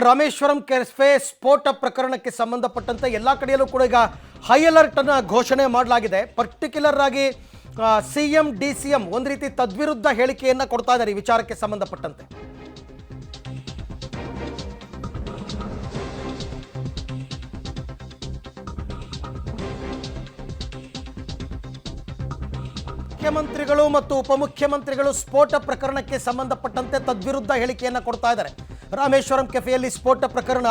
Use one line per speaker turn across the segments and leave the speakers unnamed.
Rameswaram cafe ಸ್ಫೋಟ ಪ್ರಕರಣಕ್ಕೆ ಸಂಬಂಧಪಟ್ಟಂತೆ ಎಲ್ಲ ಕಡೆಯಲ್ಲೂ ಕೂಡ ಈಗ ಹೈ ಅಲರ್ಟ್ ಅನ್ನು ಘೋಷಣೆ ಮಾಡಲಾಗಿದೆ. ಪರ್ಟಿಕ್ಯುಲರ್ ಆಗಿ ಸಿಎಂ ಡಿಸಿಎಂ ಒಂದು ರೀತಿ ತದ್ವಿರುದ್ಧ ಹೇಳಿಕೆಯನ್ನು ಕೊಡ್ತಾ ಇದ್ದಾರೆ ಈ ವಿಚಾರಕ್ಕೆ ಸಂಬಂಧಪಟ್ಟಂತೆ. ಮುಖ್ಯಮಂತ್ರಿಗಳು ಮತ್ತು ಉಪಮುಖ್ಯಮಂತ್ರಿಗಳು ಸ್ಫೋಟ ಪ್ರಕರಣಕ್ಕೆ ಸಂಬಂಧಪಟ್ಟಂತೆ ತದ್ವಿರುದ್ಧ ಹೇಳಿಕೆಯನ್ನು ಕೊಡ್ತಾ ಇದ್ದಾರೆ. ರಾಮೇಶ್ವರಂ ಕೆಫೆಯಲ್ಲಿ ಸ್ಫೋಟ ಪ್ರಕರಣ,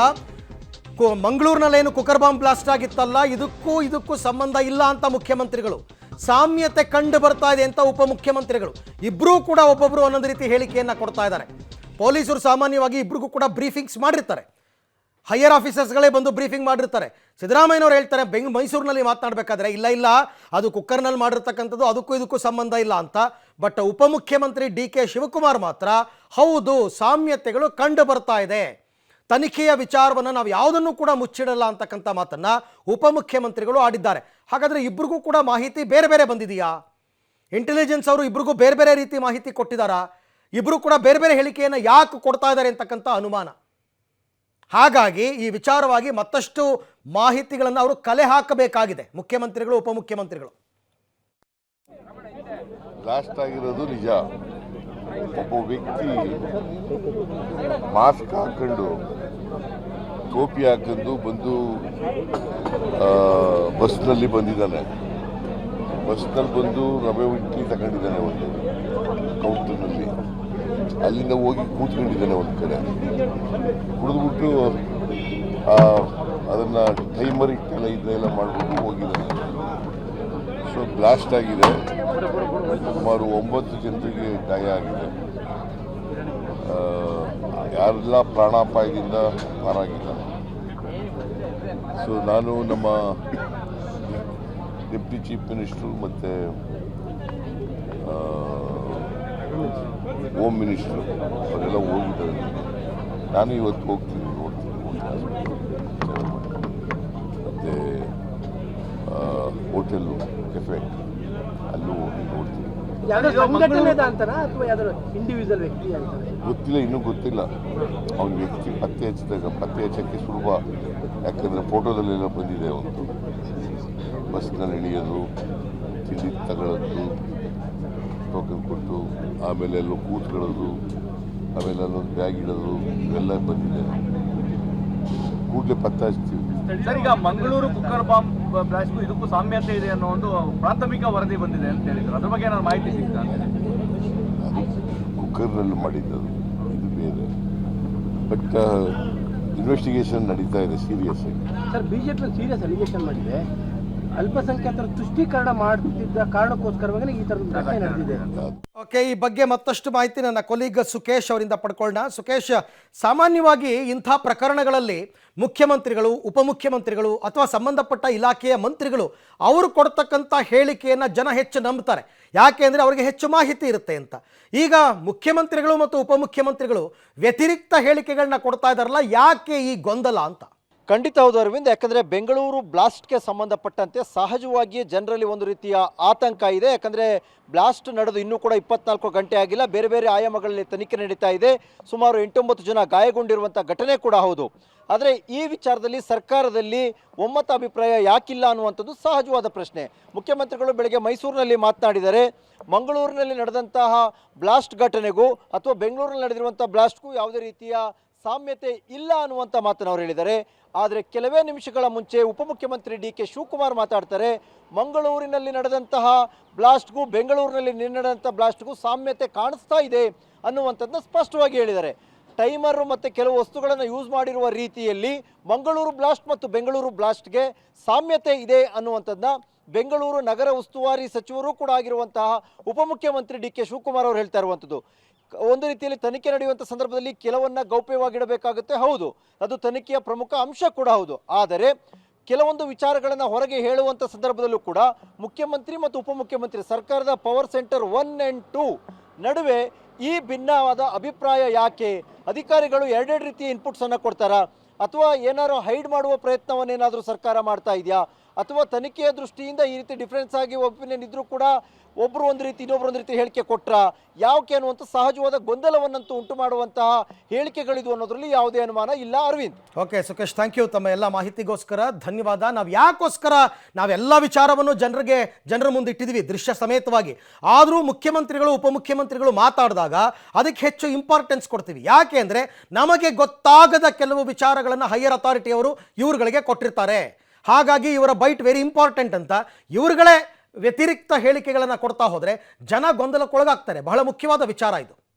ಮಂಗಳೂರಿನಲ್ಲೇನು ಕುಕ್ಕರ್ ಬಾಂಬ್ ಬ್ಲಾಸ್ಟ್ ಆಗಿತ್ತಲ್ಲ, ಇದಕ್ಕೂ ಸಂಬಂಧ ಇಲ್ಲ ಅಂತ ಮುಖ್ಯಮಂತ್ರಿಗಳು, ಸಾಮ್ಯತೆ ಕಂಡು ಬರ್ತಾ ಇದೆ ಅಂತ ಉಪಮುಖ್ಯಮಂತ್ರಿಗಳು ಇಬ್ಬರೂ ಕೂಡ ಒಬ್ಬೊಬ್ಬರು ಒಂದೊಂದು ರೀತಿ ಹೇಳಿಕೆಯನ್ನು ಕೊಡ್ತಾ ಇದ್ದಾರೆ. ಪೊಲೀಸರು ಸಾಮಾನ್ಯವಾಗಿ ಇಬ್ಬರಿಗೂ ಕೂಡ ಬ್ರೀಫಿಂಗ್ಸ್ ಮಾಡಿರ್ತಾರೆ, ಹೈಯರ್ ಆಫೀಸರ್ಸ್ಗಳೇ ಬಂದು ಬ್ರೀಫಿಂಗ್ ಮಾಡಿರ್ತಾರೆ. ಸಿದ್ದರಾಮಯ್ಯನವರು ಹೇಳ್ತಾರೆ ಮೈಸೂರಿನಲ್ಲಿ ಮಾತನಾಡಬೇಕಾದ್ರೆ ಇಲ್ಲ ಅದು ಕುಕ್ಕರ್ನಲ್ಲಿ ಮಾಡಿರ್ತಕ್ಕಂಥದ್ದು, ಇದಕ್ಕೂ ಸಂಬಂಧ ಇಲ್ಲ ಅಂತ. ಬಟ್ ಉಪಮುಖ್ಯಮಂತ್ರಿ ಡಿ ಕೆ ಶಿವಕುಮಾರ್ ಮಾತ್ರ ಹೌದು ಸಾಮ್ಯತೆಗಳು ಕಂಡು ಬರ್ತಾ ಇದೆ, ತನಿಖೆಯ ವಿಚಾರವನ್ನು ನಾವು ಯಾವುದನ್ನು ಕೂಡ ಮುಚ್ಚಿಡಲ್ಲ ಅಂತಕ್ಕಂಥ ಮಾತನ್ನು ಉಪಮುಖ್ಯಮಂತ್ರಿಗಳು ಆಡಿದ್ದಾರೆ. ಹಾಗಾದರೆ ಇಬ್ಬರಿಗೂ ಕೂಡ ಮಾಹಿತಿ ಬೇರೆ ಬೇರೆ ಬಂದಿದೆಯಾ? ಇಂಟೆಲಿಜೆನ್ಸ್ ಅವರು ಇಬ್ಬರಿಗೂ ಬೇರೆ ಬೇರೆ ರೀತಿ ಮಾಹಿತಿ ಕೊಟ್ಟಿದ್ದಾರಾ? ಇಬ್ಬರು ಕೂಡ ಬೇರೆ ಬೇರೆ ಹೇಳಿಕೆಯನ್ನು ಯಾಕೆ ಕೊಡ್ತಾ ಇದ್ದಾರೆ ಅಂತಕ್ಕಂಥ ಅನುಮಾನ. ಹಾಗಾಗಿ ಈ ವಿಚಾರವಾಗಿ ಮತ್ತಷ್ಟು ಮಾಹಿತಿಗಳನ್ನು ಅವರು ಕಲೆ ಹಾಕಬೇಕಾಗಿದೆ ಮುಖ್ಯಮಂತ್ರಿಗಳು, ಉಪಮುಖ್ಯಮಂತ್ರಿಗಳು.
ಬ್ಲಾಸ್ಟ್ ಆಗಿರೋದು ನಿಜ. ಒಬ್ಬ ವ್ಯಕ್ತಿ ಮಾಸ್ಕ್ ಹಾಕೊಂಡು ಟೋಪಿ ಹಾಕೊಂಡು ಬಂದು ಬಸ್ನಲ್ಲಿ ಬಂದಿದ್ದಾನೆ. ಬಸ್ನಲ್ಲಿ ಬಂದು ರವೆ ಇಡ್ಲಿ ತಗೊಂಡಿದ್ದಾನೆ ಒಂದು ಕೌಂಟರ್ನಲ್ಲಿ. ಅಲ್ಲಿಂದ ಹೋಗಿ ಕೂತ್ಕೊಂಡಿದ್ದಾನೆ ಒಂದು ಕಡೆ, ಕುಡಿದ್ಬಿಟ್ಟು ಅದನ್ನು ಟೈಮರ್ ಇಟ್ಟೆಲ್ಲ ಇದೆಲ್ಲ ಮಾಡಿಬಿಟ್ಟು ಹೋಗಿದ್ದಾನೆ. ಸೊ ಬ್ಲಾಸ್ಟ್ ಆಗಿದೆ. ಸುಮಾರು 9 ಜನರಿಗೆ ಗಾಯ ಆಗಿದೆ. ಯಾರೆಲ್ಲ ಪ್ರಾಣಾಪಾಯದಿಂದ ಪಾರಾಗಿಲ್ಲ. ಸೊ ನಾನು ನಮ್ಮ ಡೆಪ್ಟಿ ಚೀಫ್ ಮಿನಿಸ್ಟ್ರು ಮತ್ತು ಹೋಮ್ ಮಿನಿಸ್ಟ್ರು ಅವರೆಲ್ಲ ಹೋಗಿದ್ದಾರೆ. ನಾನು ಇವತ್ತು ಹೋಗ್ತೀನಿ, ಮತ್ತು ಹೋಟೆಲ್ಲು ಕೆಫೆ ಅಲ್ಲೂ ಹೋಗಿ ನೋಡ್ತೀನಿ. ಗೊತ್ತಿಲ್ಲ, ಇನ್ನೂ ಗೊತ್ತಿಲ್ಲ. ಅವನ ವ್ಯಕ್ತಿ ಪತ್ತೆ ಹಚ್ಚಕ್ಕೆ ಸುಲಭ, ಯಾಕಂದರೆ ಫೋಟೋದಲ್ಲೆಲ್ಲ ಬಂದಿದೆ. ಅವನು ಬಸ್ನಲ್ಲಿ ಇಳಿಯೋದು, ತಿಂಡಿ ತಗೊಳ್ಳೋದು, ಟೋಕನ್ ಕೊಟ್ಟು ಆಮೇಲೆ ಎಲ್ಲೋ ಕೂತ್ಕೊಳ್ಳೋದು, ಆಮೇಲೆ ಅಲ್ಲೊಂದು ಬ್ಯಾಗ್ ಇಡೋದು, ಇವೆಲ್ಲ ಬಂದಿದೆ. ಕೂಡಲೇ ಪತ್ತೆ ಹಚ್ತೀವಿ.
ಸರ್, ಈಗ ಮಂಗಳೂರು ಕುಕ್ಕರ್ ಬಾಂಬ್ ಬ್ಲಾಸ್ಟ್ಗೂ ಇದಕ್ಕೂ ಸಾಮ್ಯತೆ ಇದೆ ಅನ್ನೋ ಒಂದು ಪ್ರಾಥಮಿಕ ವರದಿ ಬಂದಿದೆ ಅಂತ ಹೇಳಿದ್ರು. ಅದ್ರ ಬಗ್ಗೆ ಏನಾದ್ರು ಮಾಹಿತಿ ಸಿಗ್ತಾ?
ಅದು ಕುಕ್ಕರ್ನಲ್ಲಿ ಮಾಡಿದ್ದದು, ಇದು ಬೇರೆ. ಬಟ್ ಇನ್ವೆಸ್ಟಿಗೇಷನ್ ನಡೀತಾ ಇದೆ ಸೀರಿಯಸ್ ಆಗಿ.
ಸರ್, ಬಿಜೆಪಿ ಸೀರಿಯಸ್ ಅಲಿಗೇಷನ್ ಮಾಡಿದೆ. ಅಲ್ಪಸಂಖ್ಯಾತರ ತುಷ್ಟೀಕರಣ ಮಾಡುತ್ತಿದ್ದ ಕಾರಣಕ್ಕೋಸ್ಕರವಾಗಿ ಈ ಥರದ ಘಟನೆ ನಡೆದಿದೆ.
ಓಕೆ, ಈ ಬಗ್ಗೆ ಮತ್ತಷ್ಟು ಮಾಹಿತಿ ನನ್ನ ಕೊಲೀಗ್ ಸುಕೇಶ್ ಅವರಿಂದ ಪಡ್ಕೊಳ್ಳೋಣ. ಸುಕೇಶ್, ಸಾಮಾನ್ಯವಾಗಿ ಇಂಥ ಪ್ರಕರಣಗಳಲ್ಲಿ ಮುಖ್ಯಮಂತ್ರಿಗಳು, ಉಪಮುಖ್ಯಮಂತ್ರಿಗಳು ಅಥವಾ ಸಂಬಂಧಪಟ್ಟ ಇಲಾಖೆಯ ಮಂತ್ರಿಗಳು ಅವರು ಕೊಡ್ತಕ್ಕಂಥ ಹೇಳಿಕೆಯನ್ನು ಜನ ಹೆಚ್ಚು ನಂಬ್ತಾರೆ. ಯಾಕೆ ಅಂದರೆ ಅವರಿಗೆ ಹೆಚ್ಚು ಮಾಹಿತಿ ಇರುತ್ತೆ ಅಂತ. ಈಗ ಮುಖ್ಯಮಂತ್ರಿಗಳು ಮತ್ತು ಉಪಮುಖ್ಯಮಂತ್ರಿಗಳು ವ್ಯತಿರಿಕ್ತ ಹೇಳಿಕೆಗಳನ್ನ ಕೊಡ್ತಾ ಇದ್ದಾರಲ್ಲ, ಯಾಕೆ ಈ ಗೊಂದಲ ಅಂತ?
ಖಂಡಿತ ಹೌದು ಅರವಿಂದ್. ಯಾಕಂದರೆ ಬೆಂಗಳೂರು ಬ್ಲಾಸ್ಟ್ಗೆ ಸಂಬಂಧಪಟ್ಟಂತೆ ಸಹಜವಾಗಿಯೇ ಜನರಲ್ಲಿ ಒಂದು ರೀತಿಯ ಆತಂಕ ಇದೆ. ಯಾಕಂದರೆ ಬ್ಲಾಸ್ಟ್ ನಡೆದು ಇನ್ನೂ ಕೂಡ 24 ಗಂಟೆ ಆಗಿಲ್ಲ. ಬೇರೆ ಬೇರೆ ಆಯಾಮಗಳಲ್ಲಿ ತನಿಖೆ ನಡೀತಾ ಇದೆ. ಸುಮಾರು 8-9 ಜನ ಗಾಯಗೊಂಡಿರುವಂಥ ಘಟನೆ ಕೂಡ ಹೌದು. ಆದರೆ ಈ ವಿಚಾರದಲ್ಲಿ ಸರ್ಕಾರದಲ್ಲಿ ಒಮ್ಮತ ಅಭಿಪ್ರಾಯ ಯಾಕಿಲ್ಲ ಅನ್ನುವಂಥದ್ದು ಸಹಜವಾದ ಪ್ರಶ್ನೆ. ಮುಖ್ಯಮಂತ್ರಿಗಳು ಬೆಳಗ್ಗೆ ಮೈಸೂರಿನಲ್ಲಿ ಮಾತನಾಡಿದರೆ ಮಂಗಳೂರಿನಲ್ಲಿ ನಡೆದಂತಹ ಬ್ಲಾಸ್ಟ್ ಘಟನೆಗೂ ಅಥವಾ ಬೆಂಗಳೂರಿನಲ್ಲಿ ನಡೆದಿರುವಂಥ ಬ್ಲಾಸ್ಟ್ಗೂ ಯಾವುದೇ ರೀತಿಯ ಸಾಮ್ಯತೆ ಇಲ್ಲ ಅನ್ನುವಂಥ ಮಾತನ್ನು ಅವರು ಹೇಳಿದ್ದಾರೆ. ಆದರೆ ಕೆಲವೇ ನಿಮಿಷಗಳ ಮುಂಚೆ ಉಪಮುಖ್ಯಮಂತ್ರಿ ಡಿ ಕೆ ಶಿವಕುಮಾರ್ ಮಾತಾಡ್ತಾರೆ, ಮಂಗಳೂರಿನಲ್ಲಿ ನಡೆದಂತಹ ಬ್ಲಾಸ್ಟ್ಗೂ ಬೆಂಗಳೂರಿನಲ್ಲಿ ನಡೆದಂಥ ಬ್ಲಾಸ್ಟ್ಗೂ ಸಾಮ್ಯತೆ ಕಾಣಿಸ್ತಾ ಇದೆ ಅನ್ನುವಂಥದ್ದನ್ನ ಸ್ಪಷ್ಟವಾಗಿ ಹೇಳಿದ್ದಾರೆ. ಟೈಮರು ಮತ್ತು ಕೆಲವು ವಸ್ತುಗಳನ್ನು ಯೂಸ್ ಮಾಡಿರುವ ರೀತಿಯಲ್ಲಿ ಮಂಗಳೂರು ಬ್ಲಾಸ್ಟ್ ಮತ್ತು ಬೆಂಗಳೂರು ಬ್ಲಾಸ್ಟ್ಗೆ ಸಾಮ್ಯತೆ ಇದೆ ಅನ್ನುವಂಥದ್ದನ್ನ ಬೆಂಗಳೂರು ನಗರ ಉಸ್ತುವಾರಿ ಸಚಿವರು ಕೂಡ ಆಗಿರುವಂತಹ ಉಪಮುಖ್ಯಮಂತ್ರಿ ಡಿ ಕೆ ಶಿವಕುಮಾರ್ ಅವರು ಹೇಳ್ತಾ ಇರುವಂಥದ್ದು. ಒಂದು ರೀತಿಯಲ್ಲಿ ತನಿಖೆ ನಡೆಯುವಂಥ ಸಂದರ್ಭದಲ್ಲಿ ಕೆಲವನ್ನ ಗೌಪ್ಯವಾಗಿಡಬೇಕಾಗುತ್ತೆ, ಹೌದು, ಅದು ತನಿಖೆಯ ಪ್ರಮುಖ ಅಂಶ ಕೂಡ ಹೌದು. ಆದರೆ ಕೆಲವೊಂದು ವಿಚಾರಗಳನ್ನು ಹೊರಗೆ ಹೇಳುವಂಥ ಸಂದರ್ಭದಲ್ಲೂ ಕೂಡ ಮುಖ್ಯಮಂತ್ರಿ ಮತ್ತು ಉಪಮುಖ್ಯಮಂತ್ರಿ ಸರ್ಕಾರದ ಪವರ್ ಸೆಂಟರ್ 1 and 2 ನಡುವೆ ಈ ಭಿನ್ನವಾದ ಅಭಿಪ್ರಾಯ ಯಾಕೆ? ಅಧಿಕಾರಿಗಳು ಎರಡೆರಡು ರೀತಿಯ ಇನ್ಪುಟ್ಸನ್ನು ಕೊಡ್ತಾರಾ ಅಥವಾ ಏನಾದರೂ ಹೈಡ್ ಮಾಡುವ ಪ್ರಯತ್ನವನ್ನೇನಾದರೂ ಸರ್ಕಾರ ಮಾಡ್ತಾ ಇದೆಯಾ ಅಥವಾ ತನಿಖೆಯ ದೃಷ್ಟಿಯಿಂದ ಈ ರೀತಿ ಡಿಫ್ರೆನ್ಸ್ ಆಗಿ ಒಪಿನಿಯನ್ ಇದ್ರೂ ಕೂಡ ಒಬ್ಬರು ಒಂದು ರೀತಿ ಇನ್ನೊಬ್ರು ಒಂದು ರೀತಿ ಹೇಳಿಕೆ ಕೊಟ್ರ ಯಾವಕ್ಕೆ ಅನ್ನುವಂಥ ಸಹಜವಾದ ಗೊಂದಲವನ್ನಂತೂ ಉಂಟು ಮಾಡುವಂತಹ ಹೇಳಿಕೆಗಳಿದು ಅನ್ನೋದ್ರಲ್ಲಿ ಯಾವುದೇ ಅನುಮಾನ ಇಲ್ಲ. Aravind.
Okay Sukhesh, thank you ತಮ್ಮ ಎಲ್ಲ ಮಾಹಿತಿಗೋಸ್ಕರ ಧನ್ಯವಾದ. ನಾವು ಯಾಕೋಸ್ಕರ ನಾವೆಲ್ಲ ವಿಚಾರವನ್ನು ಜನರ ಮುಂದೆ ಇಟ್ಟಿದ್ದೀವಿ ದೃಶ್ಯ ಸಮೇತವಾಗಿ. ಆದರೂ ಮುಖ್ಯಮಂತ್ರಿಗಳು ಉಪಮುಖ್ಯಮಂತ್ರಿಗಳು ಮಾತಾಡಿದಾಗ ಅದಕ್ಕೆ ಹೆಚ್ಚು ಇಂಪಾರ್ಟೆನ್ಸ್ ಕೊಡ್ತೀವಿ. ಯಾಕೆ ಅಂದರೆ ನಮಗೆ ಗೊತ್ತಾಗದ ಕೆಲವು ವಿಚಾರಗಳನ್ನು ಹೈಯರ್ ಅಥಾರಿಟಿಯವರು ಇವ್ರುಗಳಿಗೆ ಕೊಟ್ಟಿರ್ತಾರೆ. ಹಾಗಾಗಿ ಇವರ ಬೈಟ್ ವೆರಿ ಇಂಪಾರ್ಟೆಂಟ್ ಅಂತ ಇವರುಗಳೇ ವ್ಯತಿರಿಕ್ತ ಹೇಳಿಕೆಗಳನ್ನು ಕೊಡ್ತಾ ಹೋದರೆ ಜನ ಗೊಂದಲಕ್ಕೊಳಗಾಗ್ತಾರೆ. ಬಹಳ ಮುಖ್ಯವಾದ ವಿಚಾರ ಇದು.